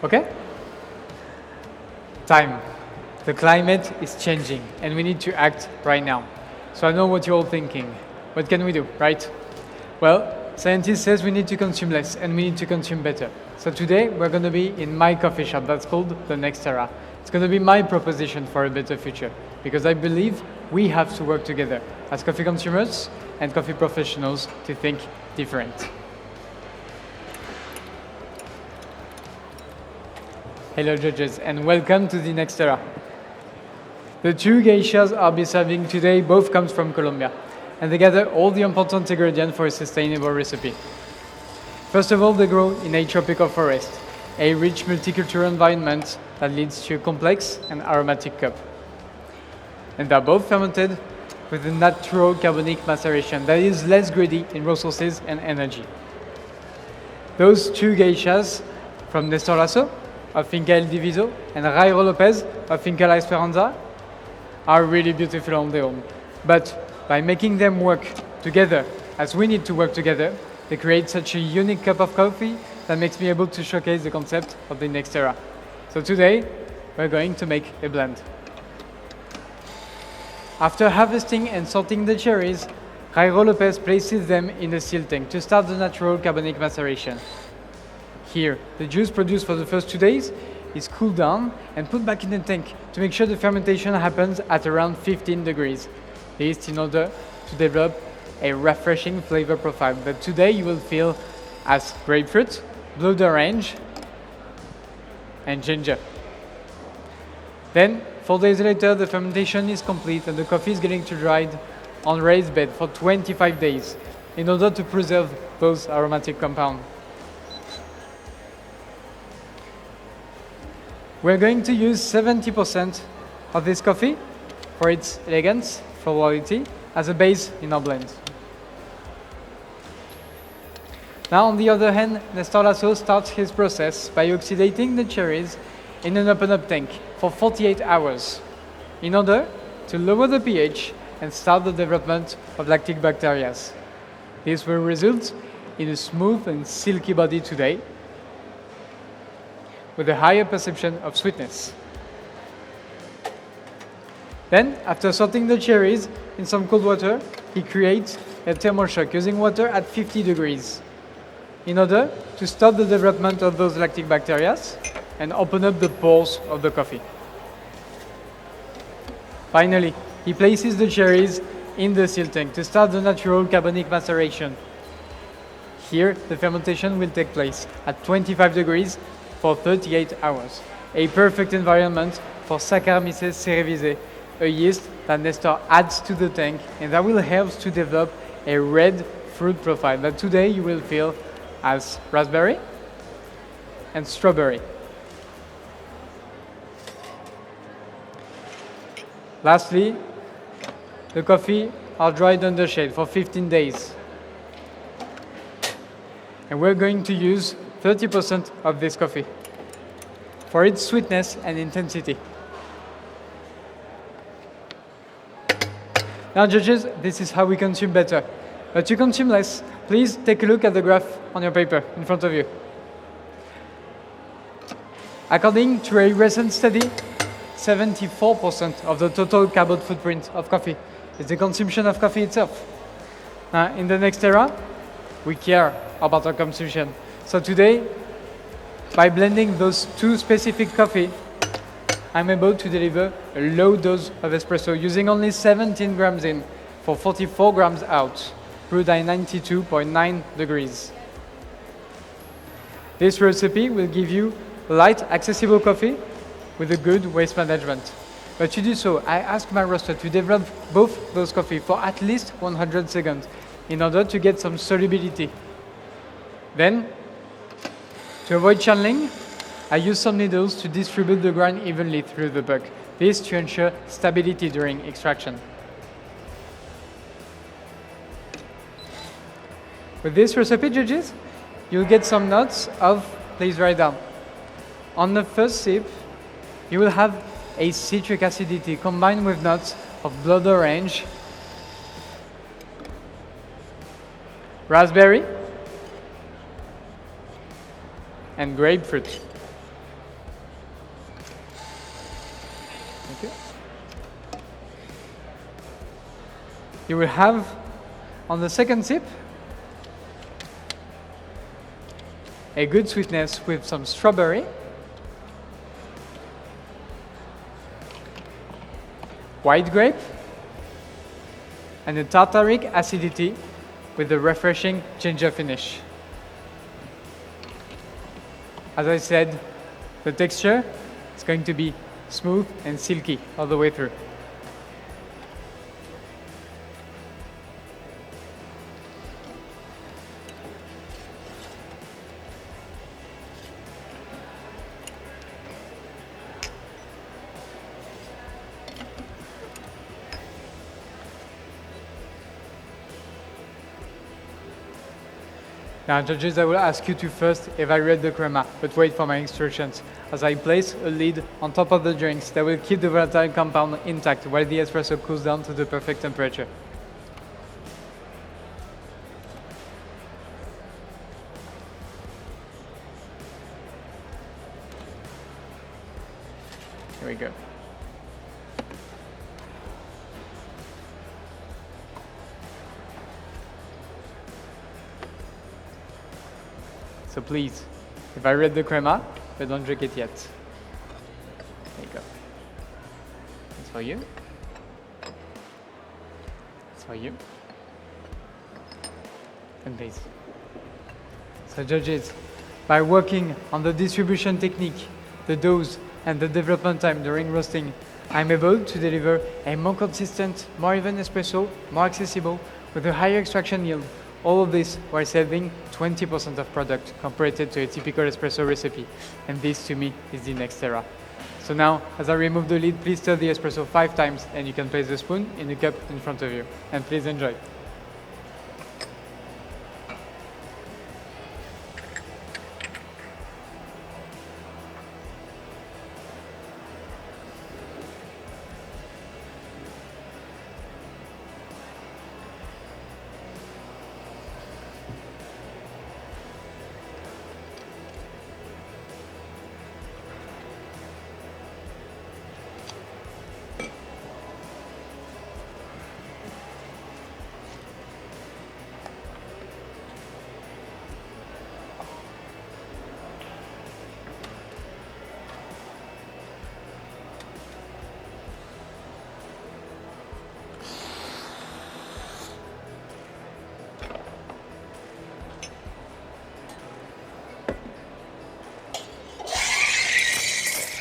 Okay? Time. The climate is changing and we need to act right now. So I know what you're all thinking. What can we do, right? Well, scientists says we need to consume less and we need to consume better. So today we're going to be in my coffee shop that's called the Next Era. It's going to be my proposition for a better future because I believe we have to work together as coffee consumers and coffee professionals to think different. Hello judges and welcome to the Next Era. The two geishas I'll be serving today both comes from Colombia and they gather all the important ingredients for a sustainable recipe. First of all, they grow in a tropical forest, a rich multicultural environment that leads to a complex and aromatic cup. And they're both fermented with a natural carbonic maceration that is less greedy in resources and energy. Those two geishas from Néstor Lasso of Finca El Diviso and Jairo Lopez of Finca La Esperanza are really beautiful on their own. But by making them work together, as we need to work together, they create such a unique cup of coffee that makes me able to showcase the concept of the Next Era. So today, we're going to make a blend. After harvesting and sorting the cherries, Jairo Lopez places them in the seal tank to start the natural carbonic maceration. Here, the juice produced for the first 2 days is cooled down and put back in the tank to make sure the fermentation happens at around 15 degrees. This in order to develop a refreshing flavor profile that today you will feel as grapefruit, blood orange, and ginger. Then, 4 days later, the fermentation is complete and the coffee is getting to dry on raised bed for 25 days in order to preserve those aromatic compounds. We're going to use 70% of this coffee for its elegance, quality, as a base in our blend. Now, on the other hand, Néstor Lasso starts his process by oxidating the cherries in an open-up tank for 48 hours in order to lower the pH and start the development of lactic bacteria. This will result in a smooth and silky body today with a higher perception of sweetness. Then, after sorting the cherries in some cold water, he creates a thermal shock using water at 50 degrees in order to stop the development of those lactic bacteria and open up the pores of the coffee. Finally, he places the cherries in the seal tank to start the natural carbonic maceration. Here, the fermentation will take place at 25 degrees for 38 hours, a perfect environment for Saccharomyces cerevisiae, a yeast that Néstor adds to the tank and that will help to develop a red fruit profile that today you will feel as raspberry and strawberry. Lastly, the coffee are dried under shade for 15 days. And we're going to use 30% of this coffee for its sweetness and intensity. Now judges, this is how we consume better. But to consume less, please take a look at the graph on your paper in front of you. According to a recent study, 74% of the total carbon footprint of coffee is the consumption of coffee itself. In the Next Era, we care about our consumption. So today, by blending those two specific coffee, I'm able to deliver a low dose of espresso using only 17 grams in for 44 grams out, brewed at 92.9 degrees. This recipe will give you light, accessible coffee with a good waste management. But to do so, I ask my roaster to develop both those coffee for at least 100 seconds in order to get some solubility. Then, to avoid channeling, I use some needles to distribute the grind evenly through the bug. This to ensure stability during extraction. With this recipe, judges, you'll get some notes of, please write down. On the first sip, you will have a citric acidity combined with notes of blood orange, raspberry, and grapefruit. You will have, on the second sip, a good sweetness with some strawberry, white grape, and a tartaric acidity with a refreshing ginger finish. As I said, the texture is going to be smooth and silky all the way through. Now, judges, I will ask you to first evaluate the crema, but wait for my instructions. As I place a lid on top of the drinks that will keep the volatile compound intact while the espresso cools down to the perfect temperature. Here we go. So please, evaluate the crema, but don't drink it yet. There you go. It's for you. It's for you. And please. So judges, by working on the distribution technique, the dose, and the development time during roasting, I'm able to deliver a more consistent, more even espresso, more accessible, with a higher extraction yield. All of this while saving 20% of product compared to a typical espresso recipe. And this, to me, is the next era. So now, as I remove the lid, please stir the espresso 5 times, and you can place the spoon in the cup in front of you. And please enjoy.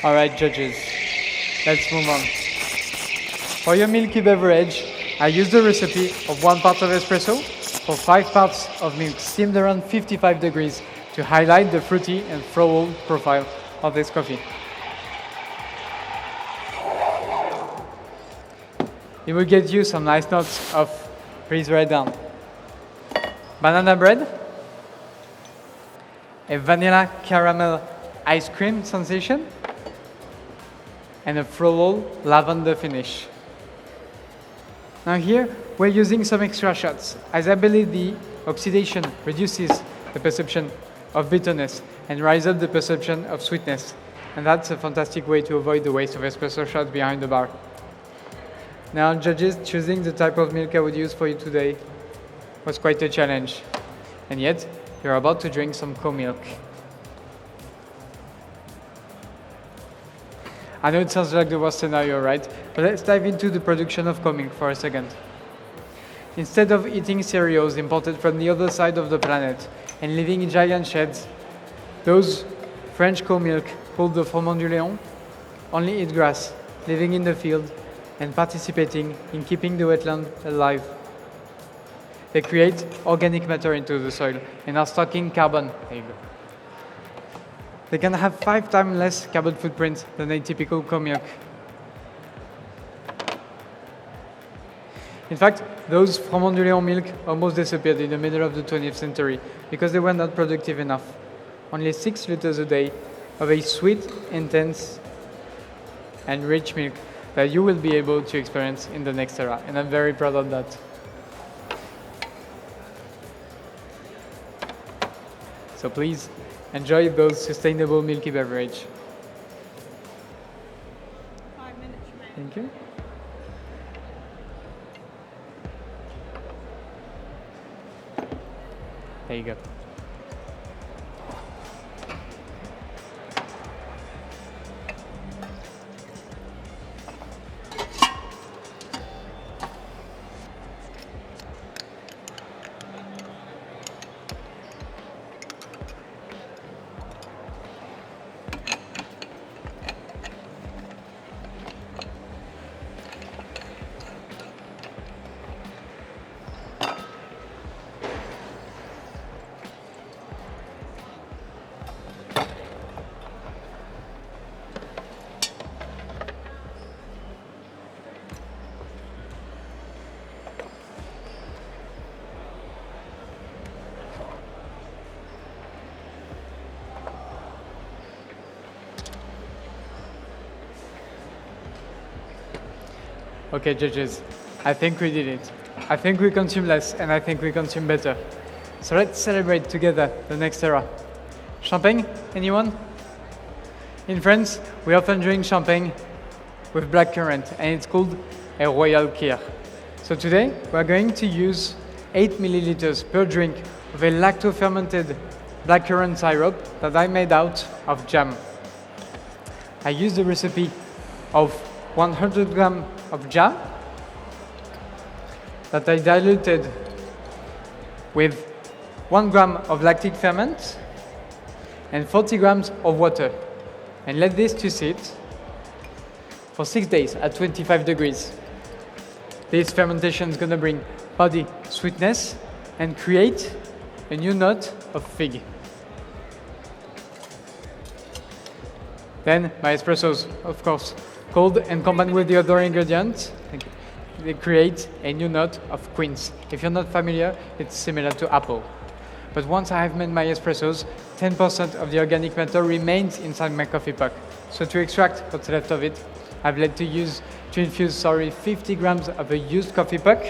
All right, judges, let's move on. For your milky beverage, I use the recipe of 1 part of espresso for 5 parts of milk steamed around 55 degrees to highlight the fruity and floral profile of this coffee. It will get you some nice notes of, please write down, banana bread, a vanilla caramel ice cream sensation, and a floral lavender finish. Now here, we're using some extra shots, as I believe the oxidation reduces the perception of bitterness and raises up the perception of sweetness. And that's a fantastic way to avoid the waste of espresso shots behind the bar. Now, judges, choosing the type of milk I would use for you today was quite a challenge. And yet, you're about to drink some co-milk. I know it sounds like the worst scenario, right? But let's dive into the production of co-milk for a second. Instead of eating cereals imported from the other side of the planet and living in giant sheds, those French co-milk called the Froment du Léon only eat grass, living in the field and participating in keeping the wetland alive. They create organic matter into the soil and are stocking carbon. There you go. They can have 5 times less carbon footprint than a typical co-milk. In fact, those Froment du Léon milk almost disappeared in the middle of the 20th century because they were not productive enough. Only 6 liters a day of a sweet, intense, and rich milk that you will be able to experience in the next era. And I'm very proud of that. So please, enjoy those sustainable milky beverage. 5 minutes remaining. Thank you. There you go. Okay, judges, I think we did it. I think we consume less, and I think we consume better. So let's celebrate together the next era. Champagne, anyone? In France, we often drink champagne with blackcurrant, and it's called a royal kir. So today, we're going to use 8 milliliters per drink of a lacto-fermented blackcurrant syrup that I made out of jam. I used the recipe of 100 grams of jam that I diluted with 1 gram of lactic ferment and 40 grams of water, and let this to sit for 6 days at 25 degrees. This fermentation is going to bring body sweetness and create a new note of fig. Then my espressos, of course, cold and combined with the other ingredients, they create a new note of quince. If you're not familiar, it's similar to apple. But once I have made my espressos, 10% of the organic matter remains inside my coffee puck. So to extract what's left of it, I've had to infuse 50 grams of a used coffee puck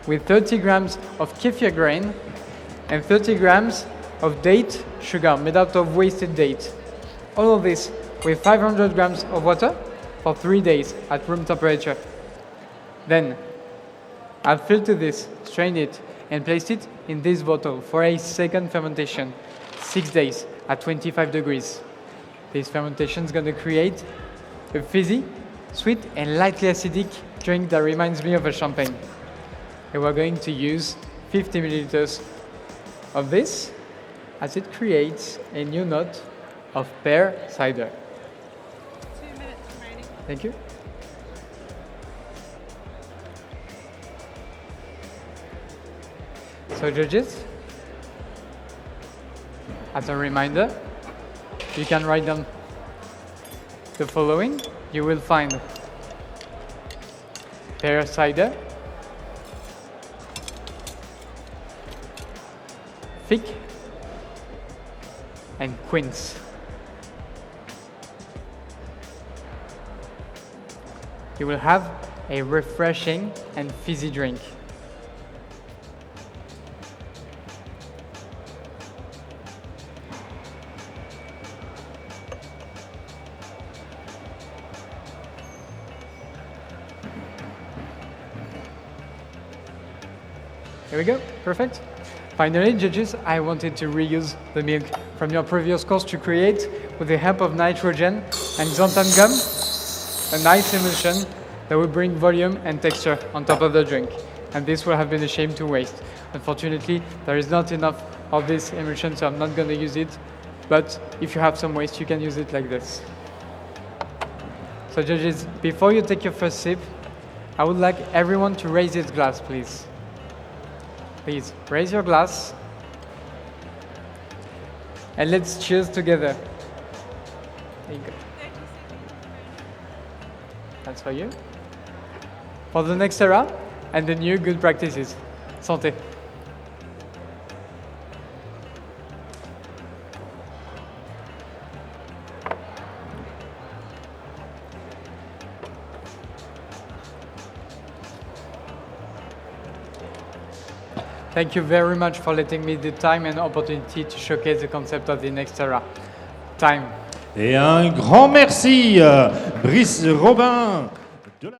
with 30 grams of kefir grain and 30 grams of date sugar made out of wasted date. All of this with 500 grams of water for 3 days at room temperature. Then I'll filter this, strain it, and place it in this bottle for a second fermentation, 6 days at 25 degrees. This fermentation is going to create a fizzy, sweet, and lightly acidic drink that reminds me of a champagne. And we're going to use 50 milliliters of this as it creates a new note of pear cider. 2 minutes remaining. Thank you. So judges, as a reminder, you can write down the following. You will find pear cider, fig, and quince. You will have a refreshing and fizzy drink. Here we go, perfect. Finally, judges, I wanted to reuse the milk from your previous course to create, with the help of nitrogen and xanthan gum, a nice emulsion that will bring volume and texture on top of the drink. And this will have been a shame to waste. Unfortunately, there is not enough of this emulsion, so I'm not going to use it. But if you have some waste, you can use it like this. So judges, before you take your first sip, I would like everyone to raise his glass, please. Please, raise your glass. And let's cheers together. There you go. That's for you. For the next era and the new good practices. Santé. Thank you very much for letting me the time and opportunity to showcase the concept of the next era. Time. Et un grand merci, Brice Robin.